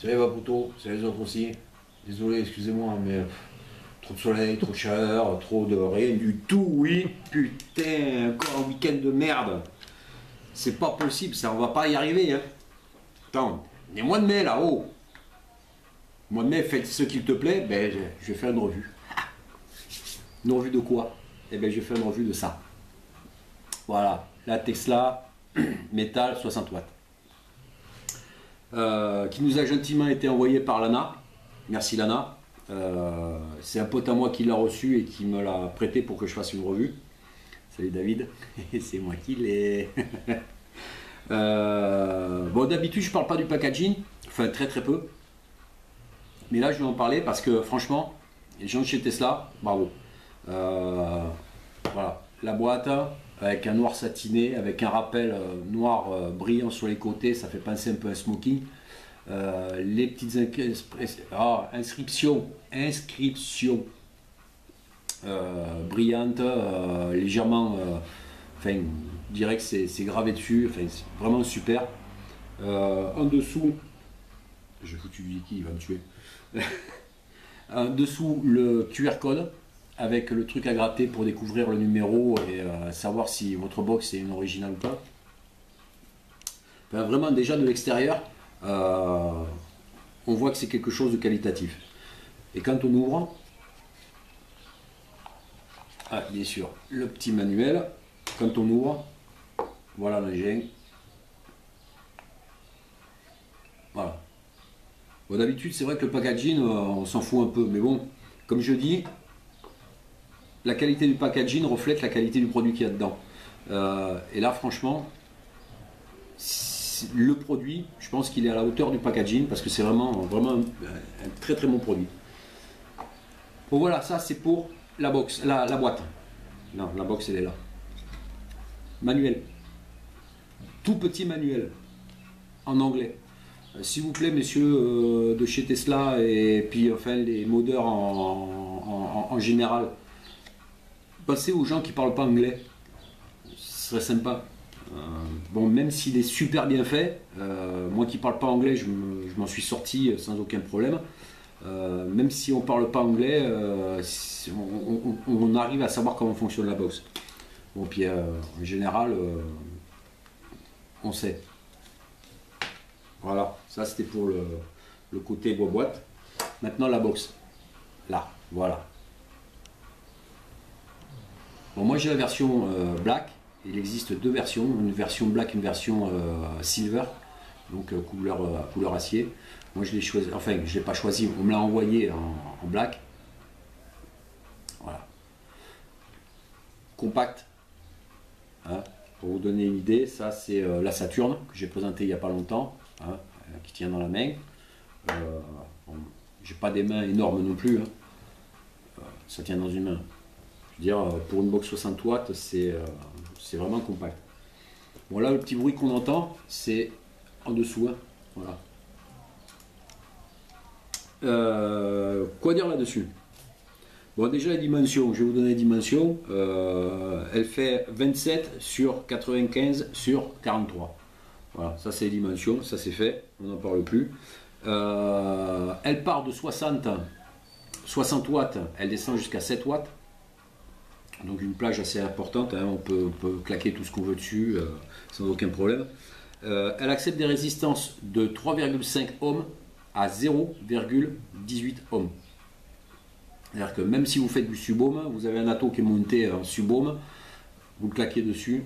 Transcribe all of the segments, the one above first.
Salut Vaputo, salut les autres aussi. Désolé, excusez-moi, mais trop de soleil, trop de chaleur, trop de rien du tout, oui. Putain, encore un week-end de merde. C'est pas possible, ça, on va pas y arriver. Hein. Attends, on est mois de mai là-haut. Mois de mai, faites ce qu'il te plaît, ben je vais faire une revue. Une revue de quoi? Eh ben je vais faire une revue de ça. Voilà, la Tesla Metal 60 watts. Qui nous a gentiment été envoyé par Lana. Merci Lana. C'est un pote à moi qui l'a reçu et qui me l'a prêté pour que je fasse une revue. Salut David, c'est moi qui l'ai. Bon, d'habitude je parle pas du packaging, enfin très très peu. Mais là je vais en parler parce que franchement, les gens de chez Tesla, bravo. Voilà, la boîte avec un noir satiné, avec un rappel noir brillant sur les côtés, ça fait penser un peu à un smoking. Les petites inscriptions brillantes, légèrement, enfin, je dirais que c'est gravé dessus, enfin, c'est vraiment super. En dessous, j'ai foutu du liquide, il va me tuer. En dessous, le QR code avec le truc à gratter pour découvrir le numéro et savoir si votre box est une originale ou pas. Enfin, vraiment, déjà de l'extérieur, on voit que c'est quelque chose de qualitatif. Et quand on ouvre, bien sûr, le petit manuel, quand on ouvre, voilà l'engin. Voilà. Bon, d'habitude, c'est vrai que le packaging, on s'en fout un peu, mais bon, comme je dis, la qualité du packaging reflète la qualité du produit qu'il y a dedans. Et là, franchement, le produit, je pense qu'il est à la hauteur du packaging parce que c'est vraiment un très très bon produit. Bon voilà, ça c'est pour la box, la boîte. Non, la box elle est là. Manuel. Tout petit manuel en anglais. S'il vous plaît, messieurs de chez Tesla et puis enfin les modeurs en général, passez aux gens qui parlent pas anglais. Ce serait sympa. Bon, même s'il est super bien fait, moi qui parle pas anglais, je m'en suis sorti sans aucun problème. Même si on parle pas anglais, on arrive à savoir comment fonctionne la box. Bon, puis en général, on sait. Voilà, ça c'était pour le côté boîte. Maintenant la box. Là, voilà. Bon, moi j'ai la version black. Il existe deux versions, une version black, une version silver, donc couleur acier. Moi je l'ai choisi, enfin je l'ai pas choisi, on me l'a envoyé en black. Voilà. Compact. Hein, pour vous donner une idée, ça c'est la Saturn que j'ai présentée il n'y a pas longtemps, hein, qui tient dans la main. Bon, j'ai pas des mains énormes non plus, hein. Ça tient dans une main. Je veux dire, pour une box 60 watts, c'est vraiment compact. Bon, là, le petit bruit qu'on entend, c'est en dessous. Hein. Voilà. Quoi dire là-dessus? Bon, déjà, les dimensions. Je vais vous donner les dimensions. Elle fait 27 sur 95 sur 43. Voilà, ça, c'est les dimensions. Ça, c'est fait. On n'en parle plus. Elle part de 60 watts. Elle descend jusqu'à 7 watts. Donc une plage assez importante, hein, on peut claquer tout ce qu'on veut dessus sans aucun problème. Elle accepte des résistances de 3,5 ohms à 0,18 ohms. C'est-à-dire que même si vous faites du sub-ohm, vous avez un atto qui est monté en sub-ohm, vous le claquez dessus,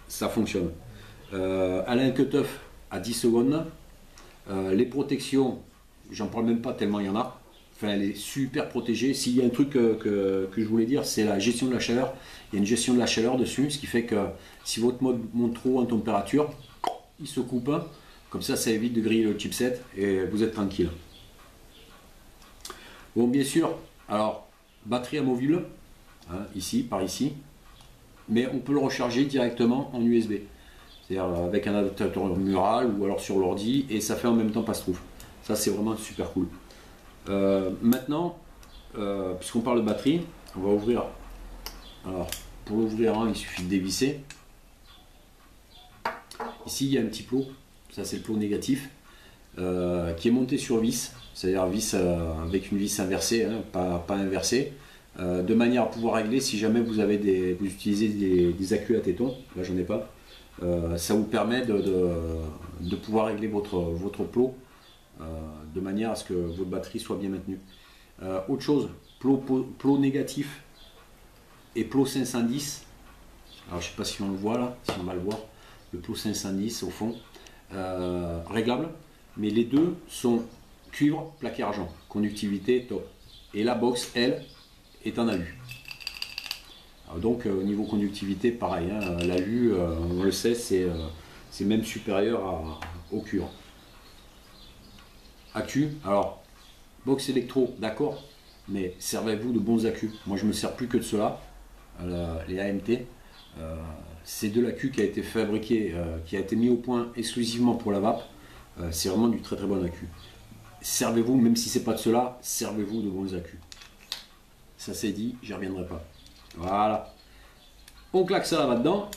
ça fonctionne. Elle a un cut-off à 10 secondes. Les protections, j'en parle même pas tellement il y en a. Enfin, elle est super protégée. S'il y a un truc que je voulais dire, c'est la gestion de la chaleur. Il y a une gestion de la chaleur dessus, ce qui fait que si votre mode monte trop en température, il se coupe. Comme ça évite de griller le chipset et vous êtes tranquille. Bon, bien sûr, alors, batterie amovible, hein, ici, par ici. Mais on peut le recharger directement en USB. C'est-à-dire avec un adaptateur mural ou alors sur l'ordi. Et ça fait en même temps passe-trouve. Ça, c'est vraiment super cool. Maintenant, puisqu'on parle de batterie, on va ouvrir. Alors, pour l'ouvrir, hein, il suffit de dévisser. Ici, il y a un petit plot. Ça, c'est le plot négatif. qui est monté sur vis, c'est-à-dire vis avec une vis inversée, hein, pas inversée, de manière à pouvoir régler si jamais vous utilisez des accus à téton, là j'en ai pas, ça vous permet de pouvoir régler votre plot de manière à ce que votre batterie soit bien maintenue. Autre chose, plot négatif et plot 510, alors je sais pas si on le voit là, si on va le voir, le plot 510 au fond, réglable, mais les deux sont cuivre, plaqué argent, conductivité top. Et la box, elle, est en alu. Alors donc au niveau conductivité, pareil, hein, l'alu, on le sait, c'est même supérieur au cuivre. Accu, alors box électro, d'accord, mais servez-vous de bons accus. Moi je me sers plus que de cela, les AMT. C'est de l'accu qui a été fabriqué, qui a été mis au point exclusivement pour la vape. C'est vraiment du très très bon accu. Servez-vous, même si c'est pas de cela, servez-vous de bons accus. Ça c'est dit, j'y reviendrai pas. Voilà. On claque ça là-dedans.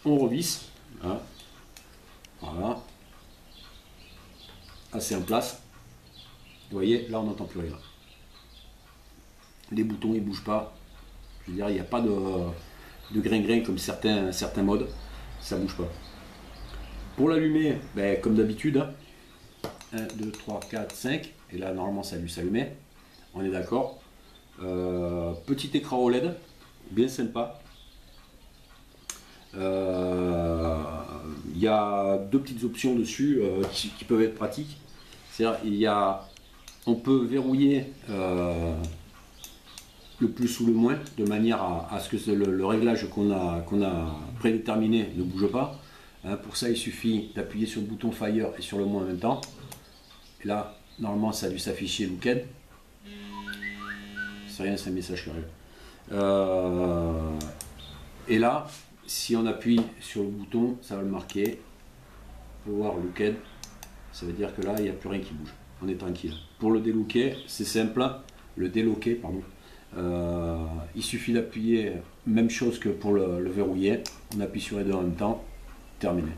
On revisse. Hein. Voilà. Là c'est en place. Vous voyez, là on n'entend plus rien. Les boutons ils bougent pas. Je veux dire, il n'y a pas de grain-grain comme certains modes. Ça bouge pas. Pour l'allumer, ben, comme d'habitude, 1, 2, 3, 4, 5. Et là normalement ça a dû s'allumer. On est d'accord. Petit écran OLED, bien sympa. Il y a deux petites options dessus qui peuvent être pratiques. C'est-à-dire, on peut verrouiller le plus ou le moins, de manière à ce que le réglage qu'on a prédéterminé ne bouge pas. Hein, pour ça, il suffit d'appuyer sur le bouton Fire et sur le moins en même temps. Et là, normalement, ça a dû s'afficher Looked. C'est rien, c'est un message curieux. Et là, si on appuie sur le bouton, ça va le marquer. Faut voir Looked. Ça veut dire que là, il n'y a plus rien qui bouge. On est tranquille. Pour le délooker, c'est simple. Le déloquer, pardon. Il suffit d'appuyer, même chose que pour le verrouiller. On appuie sur les deux en même temps. Terminé.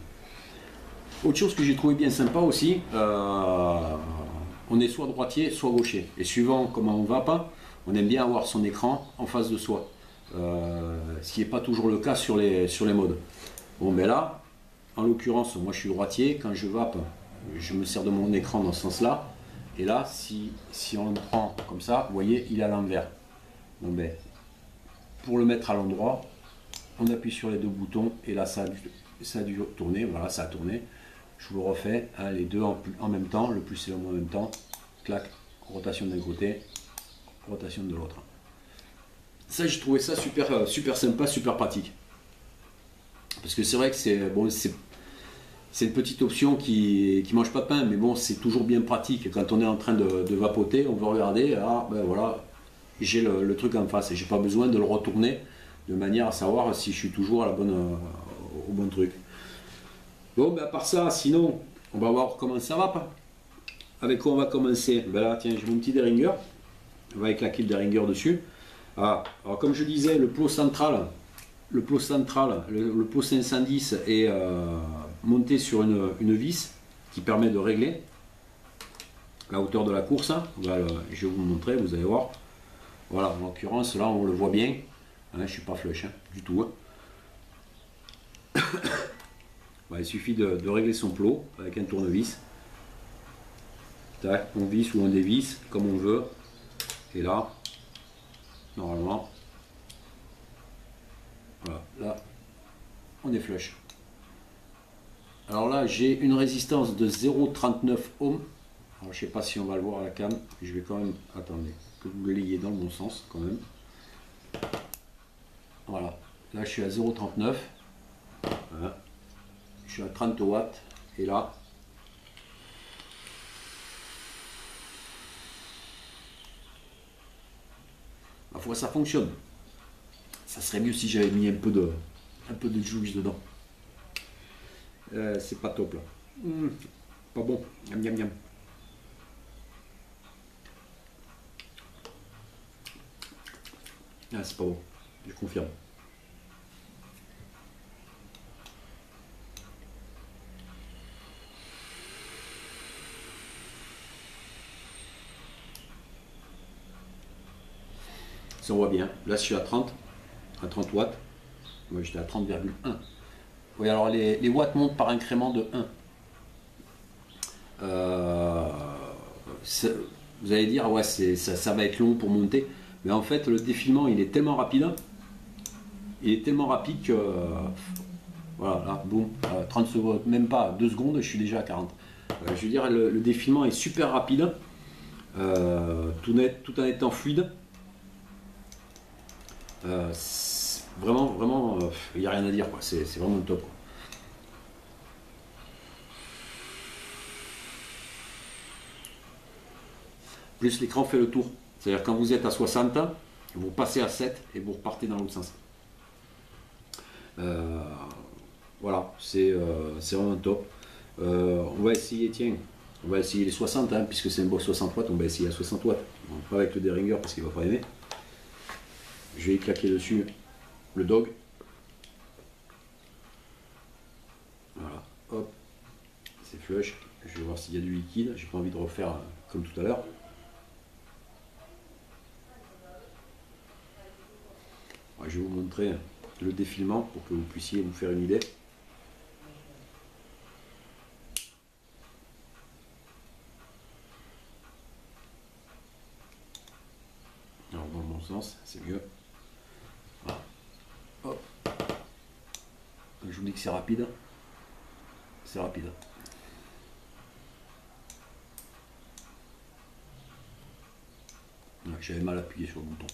Autre chose que j'ai trouvé bien sympa aussi, on est soit droitier, soit gaucher. Et suivant comment on va pas, on aime bien avoir son écran en face de soi. Ce qui n'est pas toujours le cas sur les modes. Bon, mais là, en l'occurrence, moi je suis droitier. Quand je vape, je me sers de mon écran dans ce sens-là. Et là, si on le prend comme ça, vous voyez, il est à l'envers. Bon, ben, pour le mettre à l'endroit, on appuie sur les deux boutons et là, ça a dû tourner. Voilà, ça a tourné. Je vous le refais, hein, les deux en même temps, le plus et le moins en même temps. Clac, rotation d'un côté, rotation de l'autre. Ça, j'ai trouvé ça super, super sympa, super pratique. Parce que c'est vrai que c'est une petite option qui mange pas de pain, mais bon, c'est toujours bien pratique. Quand on est en train de vapoter, on veut regarder, ah ben voilà, j'ai le truc en face et j'ai pas besoin de le retourner de manière à savoir si je suis toujours au bon truc. Bon, ben à part ça, sinon, on va voir comment ça va. Avec quoi on va commencer? Ben là, tiens, j'ai mon petit Derringer. On va éclater le Derringer dessus. Ah, alors comme je disais, le plot central, le plot 510 est monté sur une vis qui permet de régler la hauteur de la course. Je vais vous le montrer, vous allez voir. Voilà, en l'occurrence, là on le voit bien. Hein, je ne suis pas flush du tout. Il suffit de régler son plot avec un tournevis. Tac, on visse ou on dévisse comme on veut. Et là, normalement, voilà, là, on est flush. Alors là, j'ai une résistance de 0,39 ohms. Alors, je sais pas si on va le voir à la cam. Je vais quand même, attendez, que vous l'ayez dans le bon sens quand même. Voilà, là je suis à 0,39. Voilà. Je suis à 30 watts. Et là, ma foi, ça fonctionne. Ça serait mieux si j'avais mis un peu de juice dedans. C'est pas top là. Pas bon. Miam miam miam. Ah, c'est pas bon. Je confirme. ça voit bien. Là, je suis à 30 watts. Moi, j'étais à 30,1. Oui, alors les watts montent par incrément de 1. Vous allez dire, ouais, ça va être long pour monter. Mais en fait, le défilement, il est tellement rapide. Il est tellement rapide que... voilà, là, boum, 30 secondes, même pas 2 secondes, je suis déjà à 40. Je veux dire, le défilement est super rapide. Tout en étant fluide. Vraiment, il n'y a rien à dire, c'est vraiment top, quoi. Plus l'écran fait le tour. C'est-à-dire quand vous êtes à 60, vous passez à 7 et vous repartez dans l'autre sens. Voilà, c'est vraiment top. On va essayer, tiens, on va essayer les 60, hein, puisque c'est une box 60 watts, on va essayer à 60 watts. Pas avec le Deringer parce qu'il va pas aimer. Je vais y claquer dessus le dog. Voilà, hop, c'est flush. Je vais voir s'il y a du liquide. J'ai pas envie de refaire comme tout à l'heure. Je vais vous montrer le défilement pour que vous puissiez vous faire une idée. Alors dans le bon sens, c'est mieux. Voilà. Hop. Je vous dis que c'est rapide. C'est rapide. J'avais mal appuyé sur le bouton.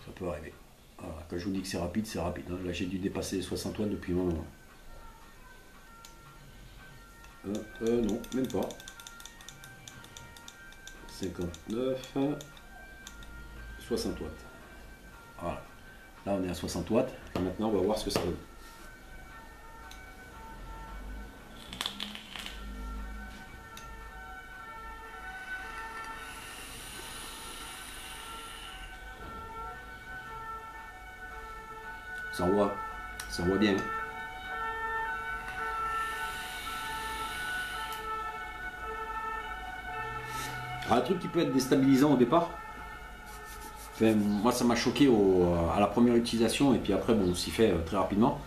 Ça peut arriver. Voilà. Quand je vous dis que c'est rapide, c'est rapide. Là, j'ai dû dépasser les 60 watts depuis un moment. Non, même pas. 59, 60 watts. Voilà. Là, on est à 60 watts. Et maintenant, on va voir ce que ça donne. Ça envoie bien. Alors, un truc qui peut être déstabilisant au départ, enfin, moi ça m'a choqué à la première utilisation et puis après bon, on s'y fait très rapidement,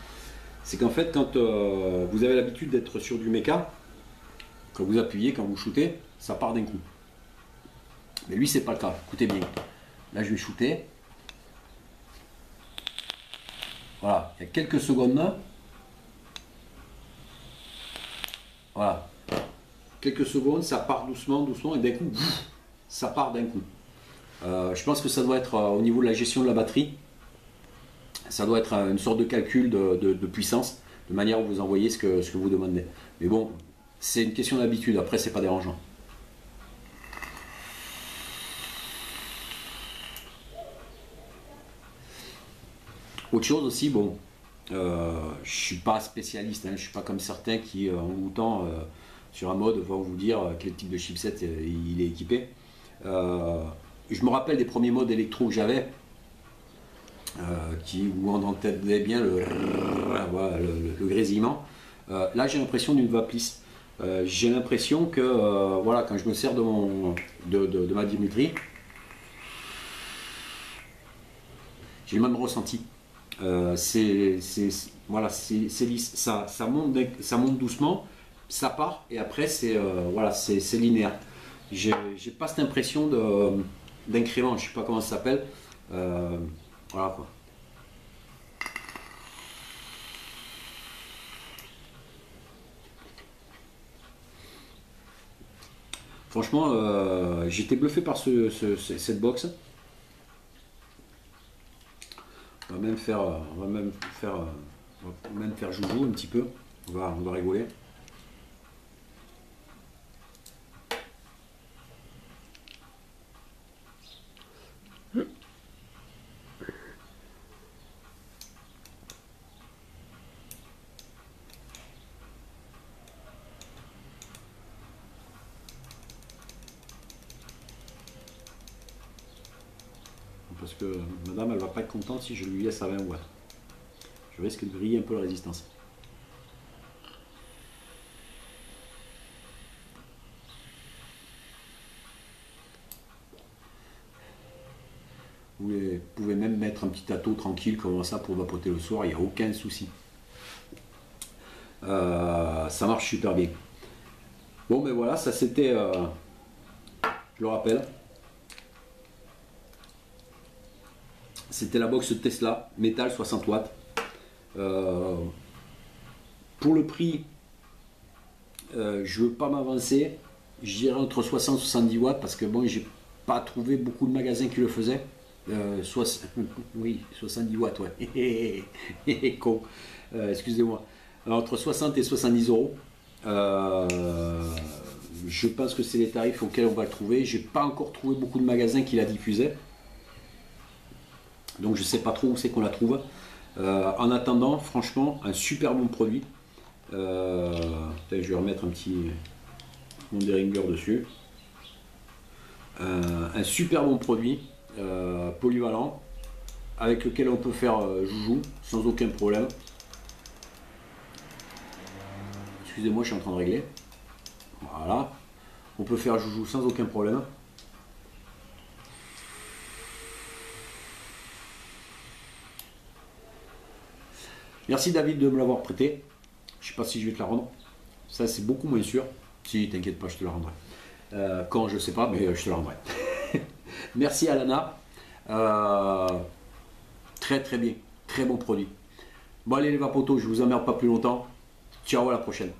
c'est qu'en fait quand vous avez l'habitude d'être sur du méca, quand vous appuyez, quand vous shootez, ça part d'un coup. Mais lui c'est pas le cas, écoutez bien. Là je vais shooter. Voilà, il y a quelques secondes. Voilà. Quelques secondes, ça part doucement et d'un coup, ça part d'un coup. Je pense que ça doit être au niveau de la gestion de la batterie, ça doit être une sorte de calcul de puissance, de manière où vous envoyez ce que vous demandez. Mais bon, c'est une question d'habitude, après c'est pas dérangeant. Autre chose aussi, bon, je suis pas spécialiste, hein, je suis pas comme certains qui en goûtant sur un mode vont vous dire quel type de chipset il est équipé. Je me rappelle des premiers modes électro que j'avais, où on entendait bien le grésillement. Là j'ai l'impression d'une vape-lisse. J'ai l'impression que voilà, quand je me sers de ma Dimitri, j'ai le même ressenti. Voilà, c'est lisse, ça monte doucement, ça part et après c'est voilà, c'est linéaire. J'ai pas cette impression d'incrément, je sais pas comment ça s'appelle. Voilà quoi. Franchement, j'étais bluffé par cette box. On va même faire joujou un petit peu. On va rigoler. Parce que madame, elle va pas être contente si je lui laisse à 20 watts. Je risque de griller un peu la résistance. Vous pouvez mettre un petit tâteau tranquille comme ça pour vapoter le soir, il n'y a aucun souci. Ça marche super bien. Bon, mais voilà, ça c'était, je le rappelle, c'était la box Tesla métal 60 watts. Pour le prix, je veux pas m'avancer, je dirais entre 60 et 70 watts parce que bon, j'ai pas trouvé beaucoup de magasins qui le faisaient. Oui, 70 watts, ouais. Con. Excusez-moi. Entre 60 et 70 euros. Je pense que c'est les tarifs auxquels on va le trouver. J'ai pas encore trouvé beaucoup de magasins qui la diffusaient. Donc je sais pas trop où c'est qu'on la trouve. En attendant, franchement, un super bon produit. Je vais remettre un petit mon Behringer dessus. Un super bon produit polyvalent avec lequel on peut faire joujou sans aucun problème. Excusez-moi, je suis en train de régler. Voilà. On peut faire joujou sans aucun problème. Merci David de me l'avoir prêté. Je sais pas si je vais te la rendre. Ça c'est beaucoup moins sûr. Si, t'inquiète pas, je te la rendrai. Quand je sais pas, mais je te la rendrai. Merci Alana. Très très bien. Très bon produit. Bon allez les vapotos, je vous emmerde pas plus longtemps. Ciao, à la prochaine.